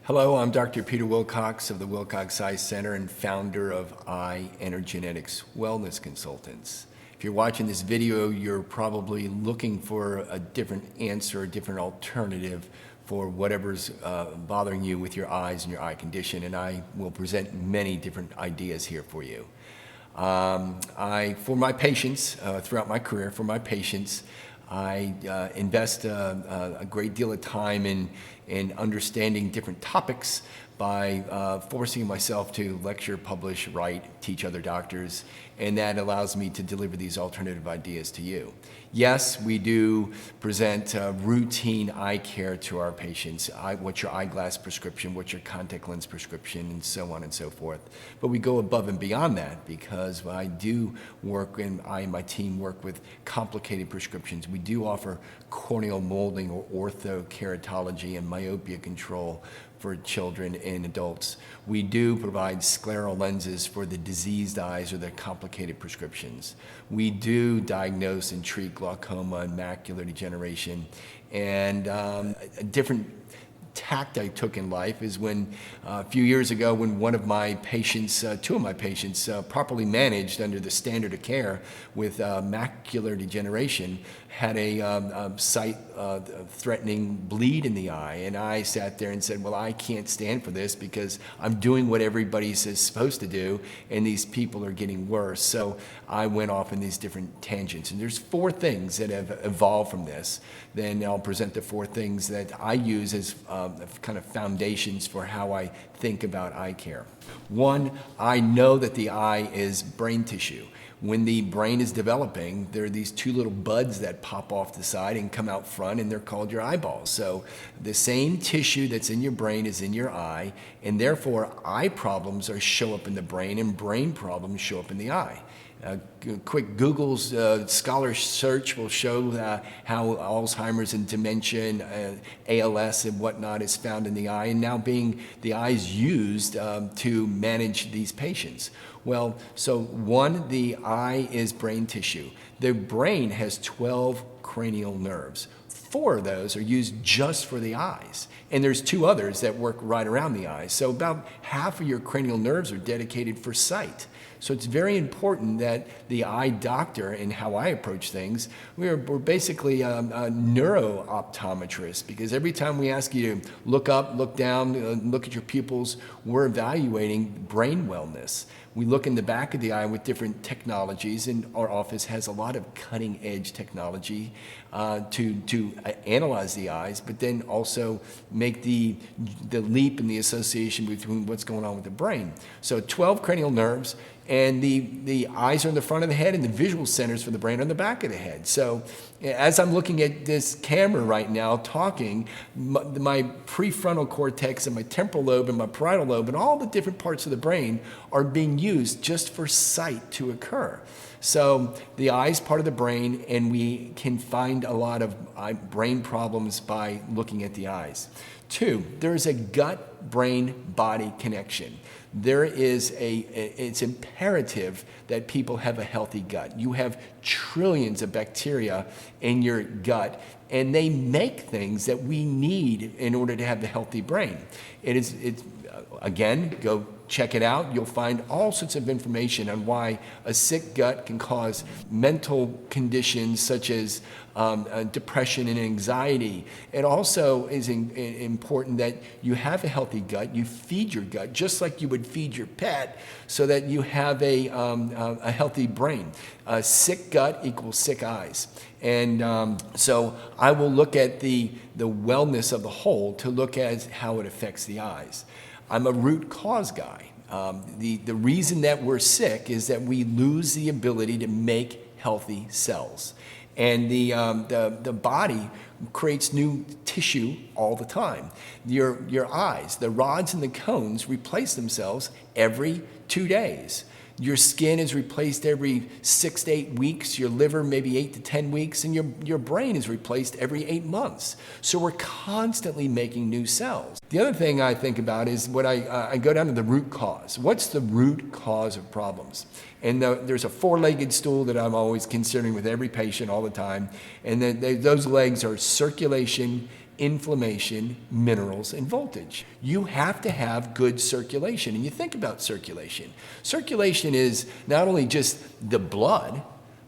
Hello, I'm Dr. Peter Wilcox of the Wilcox Eye Center and founder of Eye Energetics Wellness Consultants. If you're watching this video, you're probably looking for a different answer, a different alternative for whatever's bothering you with your eyes and your eye condition, and I will present many different ideas here for you. For my patients, throughout my career, I invest a great deal of time in understanding different topics by forcing myself to lecture, publish, write, teach other doctors, and that allows me to deliver these alternative ideas to you. Yes, we do present routine eye care to our patients. What's your eyeglass prescription, what's your contact lens prescription, and so on and so forth. But we go above and beyond that because I do work, and I and my team work with complicated prescriptions. We do offer corneal molding or orthokeratology and myopia control for children and adults. We do provide scleral lenses for the diseased eyes or the complicated prescriptions. We do diagnose and treat glaucoma and macular degeneration. And a different tact I took in life is when a few years ago when one of my patients, two of my patients, properly managed under the standard of care with macular degeneration, had a sight-threatening bleed in the eye. And I sat there and said, well, I can't stand for this because I'm doing what everybody is supposed to do, and these people are getting worse. So I went off in these different tangents. And there's four things that have evolved from this. Then I'll present the four things that I use as kind of foundations for how I think about eye care. One, I know that the eye is brain tissue. When the brain is developing, there are these two little buds that pop off the side and come out front, and they're called your eyeballs. So the same tissue that's in your brain is in your eye, and therefore eye problems show up in the brain, and brain problems show up in the eye. Quick Google's Scalar search will show how Alzheimer's and dementia and ALS and whatnot is found in the eye, and now being the eye is used to manage these patients. Well, so one, the eye is brain tissue. The brain has 12 cranial nerves. 4 of those are used just for the eyes, and there's 2 others that work right around the eyes. So about half of your cranial nerves are dedicated for sight. So it's very important that the eye doctor, and how I approach things, we're basically a neuro-optometrist, because every time we ask you to look up, look down, look at your pupils, we're evaluating brain wellness. We look in the back of the eye with different technologies, and our office has a lot of cutting-edge technology to analyze the eyes, but then also make the leap in the association between what's going on with the brain. So 12 cranial nerves, and the eyes are in the front of the head, and the visual centers for the brain are in the back of the head. So as I'm looking at this camera right now talking, my prefrontal cortex and my temporal lobe and my parietal lobe and all the different parts of the brain are being used just for sight to occur. So the eye is part of the brain, and we can find a lot of brain problems by looking at the eyes. 2, there is a gut-brain-body connection. It's imperative that people have a healthy gut. You have trillions of bacteria in your gut, and they make things that we need in order to have the healthy brain. Again, go check it out. You'll find all sorts of information on why a sick gut can cause mental conditions such as depression and anxiety. It also is important that you have a healthy gut. You feed your gut just like you would feed your pet, so that you have a healthy brain. A sick gut equals sick eyes. And so I will look at the wellness of the whole to look at how it affects the eyes. I'm a root cause guy. The reason that we're sick is that we lose the ability to make healthy cells. And the body creates new tissue all the time. Your eyes, the rods and the cones replace themselves every 2 days. Your skin is replaced every 6 to 8 weeks, your liver maybe 8 to 10 weeks, and your brain is replaced every 8 months. So we're constantly making new cells. The other thing I think about is what I go down to the root cause. What's the root cause of problems? And there's a 4-legged stool that I'm always considering with every patient all the time, and those legs are circulation, inflammation, minerals, and voltage. You have to have good circulation. And you think about circulation. Circulation is not only just the blood,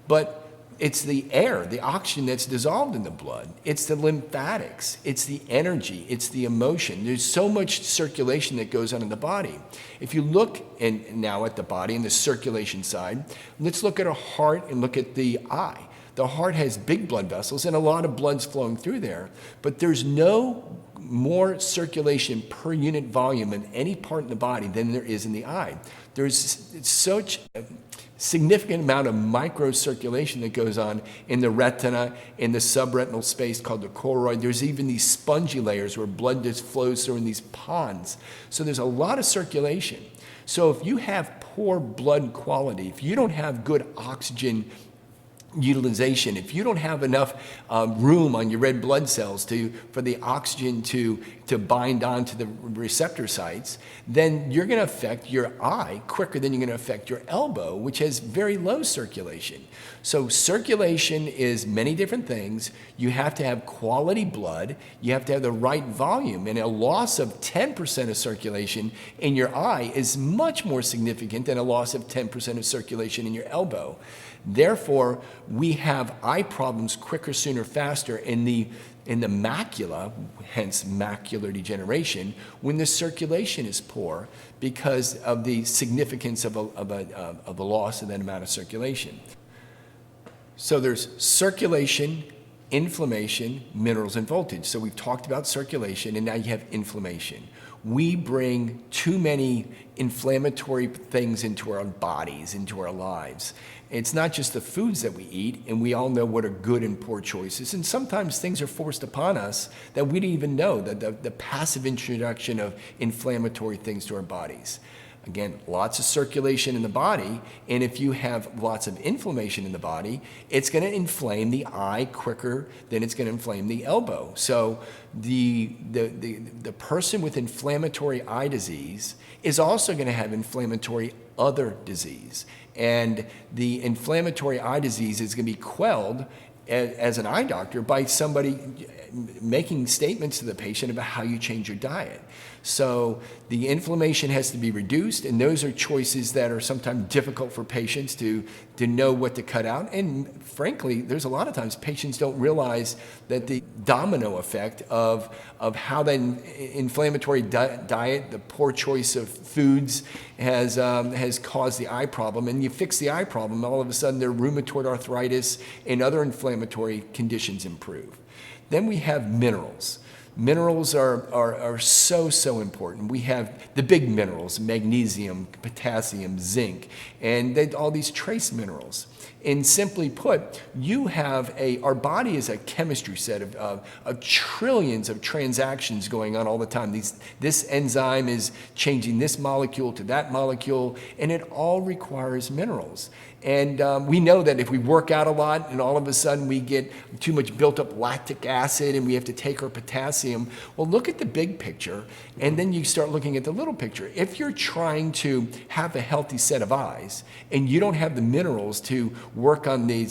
but it's the air, the oxygen that's dissolved in the blood. It's the lymphatics. It's the energy. It's the emotion. There's so much circulation that goes on in the body. If you look now at the body and the circulation side, let's look at our heart and look at the eye. The heart has big blood vessels and a lot of blood's flowing through there, but there's no more circulation per unit volume in any part in the body than there is in the eye. There's such a significant amount of microcirculation that goes on in the retina, in the subretinal space called the choroid. There's even these spongy layers where blood just flows through in these ponds. So there's a lot of circulation. So if you have poor blood quality, if you don't have good oxygen utilization, if you don't have enough room on your red blood cells for the oxygen to bind onto the receptor sites, then you're going to affect your eye quicker than you're going to affect your elbow, which has very low circulation. So circulation is many different things. You have to have quality blood. You have to have the right volume. And a loss of 10% of circulation in your eye is much more significant than a loss of 10% of circulation in your elbow. Therefore, we have eye problems quicker, sooner, faster in the macula, hence macular degeneration, when the circulation is poor because of the significance of a loss of that amount of circulation. So there's circulation, inflammation, minerals, and voltage. So we've talked about circulation, and now you have inflammation. We bring too many inflammatory things into our bodies, into our lives. It's not just the foods that we eat, and we all know what are good and poor choices. And sometimes things are forced upon us that we didn't even know, that the passive introduction of inflammatory things to our bodies. Again, lots of circulation in the body, and if you have lots of inflammation in the body, it's going to inflame the eye quicker than it's going to inflame the elbow. So the person with inflammatory eye disease is also going to have inflammatory other disease. And the inflammatory eye disease is going to be quelled as an eye doctor by somebody making statements to the patient about how you change your diet. So the inflammation has to be reduced, and those are choices that are sometimes difficult for patients to know what to cut out. And frankly, there's a lot of times patients don't realize that the domino effect of how that inflammatory diet, the poor choice of foods has caused the eye problem. And you fix the eye problem, all of a sudden their rheumatoid arthritis and other inflammatory conditions improve. Then we have minerals. Minerals are so important. We have the big minerals, magnesium, potassium, zinc, and all these trace minerals. And simply put, our body is a chemistry set of trillions of transactions going on all the time. This enzyme is changing this molecule to that molecule, and it all requires minerals. And we know that if we work out a lot and all of a sudden we get too much built up lactic acid and we have to take our potassium, well, look at the big picture and then you start looking at the little picture. If you're trying to have a healthy set of eyes and you don't have the minerals to work on the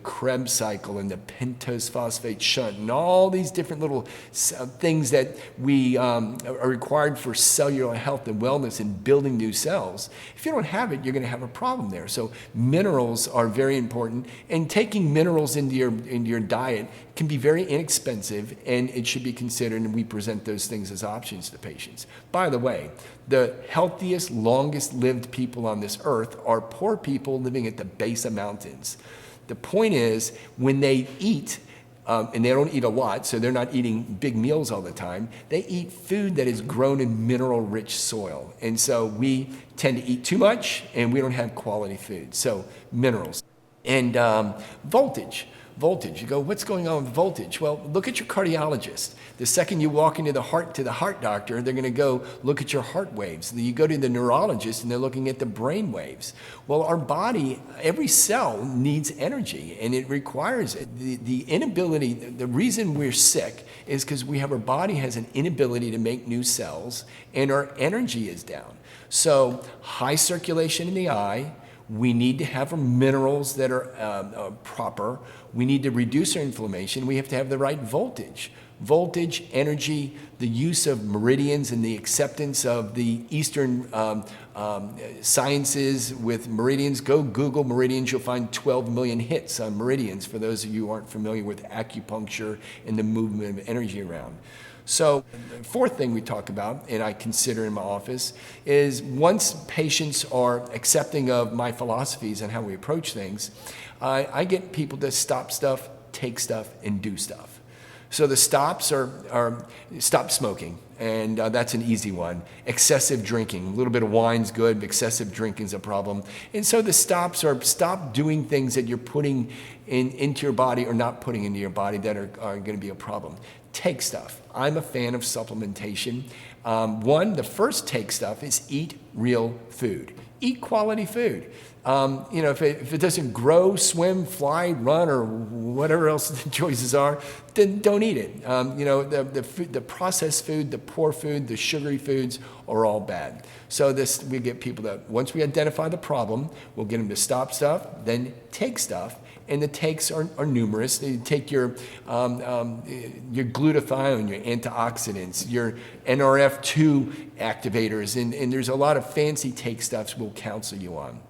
Krebs cycle and the pentose phosphate shunt and all these different little things that we are required for cellular health and wellness and building new cells, if you don't have it, you're going to have a problem there. So minerals are very important, and taking minerals into your diet can be very inexpensive, and it should be considered, and we present those things as options to patients. By the way, the healthiest, longest lived people on this earth are poor people living at the base of mountains. The point is, when they eat, and they don't eat a lot, so they're not eating big meals all the time, they eat food that is grown in mineral-rich soil. And so we tend to eat too much, and we don't have quality food. So minerals. And voltage. Voltage. You go, what's going on with voltage? Well, look at your cardiologist. The second you walk into the heart doctor, they're going to go look at your heart waves. Then you go to the neurologist, and they're looking at the brain waves. Well, our body, every cell needs energy, and it requires it. The inability, the reason we're sick is because our body has an inability to make new cells, and our energy is down. So high circulation in the eye. We need to have our minerals that are proper. We need to reduce our inflammation. We have to have the right voltage. voltage, energy, the use of meridians and the acceptance of the Eastern sciences with meridians. Go Google meridians, you'll find 12 million hits on meridians for those of you who aren't familiar with acupuncture and the movement of energy around. So the fourth thing we talk about, and I consider in my office, is once patients are accepting of my philosophies and how we approach things, I get people to stop stuff, take stuff, and do stuff. So the stops are stop smoking, and that's an easy one. Excessive drinking, a little bit of wine's good, but excessive drinking is a problem. And so the stops are stop doing things that you're putting into your body or not putting into your body that are going to be a problem. Take stuff. I'm a fan of supplementation. The first take stuff is eat real food. Eat quality food. If it doesn't grow, swim, fly, run, or whatever else the choices are, then don't eat it. The processed food, the poor food, the sugary foods are all bad. So we get people that once we identify the problem, we'll get them to stop stuff, then take stuff. And the takes are numerous. You take your glutathione, your antioxidants, your NRF2 activators, and there's a lot of fancy take stuffs we'll counsel you on.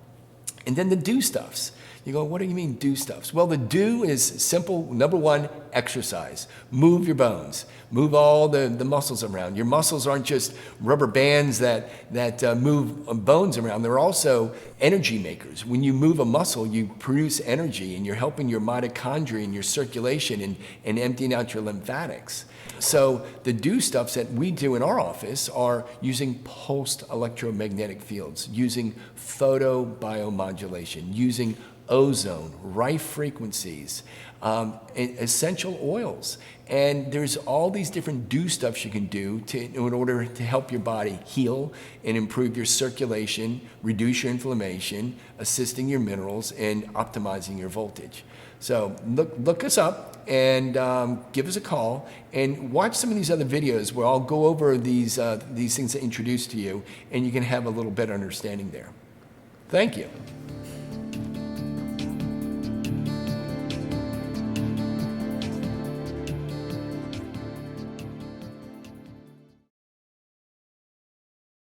And then the do stuffs. You go, what do you mean do stuffs? Well, the do is simple. Number one, exercise. Move your bones. Move all the muscles around. Your muscles aren't just rubber bands that move bones around. They're also energy makers. When you move a muscle, you produce energy, and you're helping your mitochondria and your circulation and emptying out your lymphatics. So the do stuffs that we do in our office are using pulsed electromagnetic fields, using photobiomodulation, using ozone, Rife frequencies, essential oils. And there's all these different do stuffs you can do in order to help your body heal and improve your circulation, reduce your inflammation, assisting your minerals, and optimizing your voltage. So look us up and give us a call and watch some of these other videos where I'll go over these things to introduce to you, and you can have a little better understanding there. Thank you.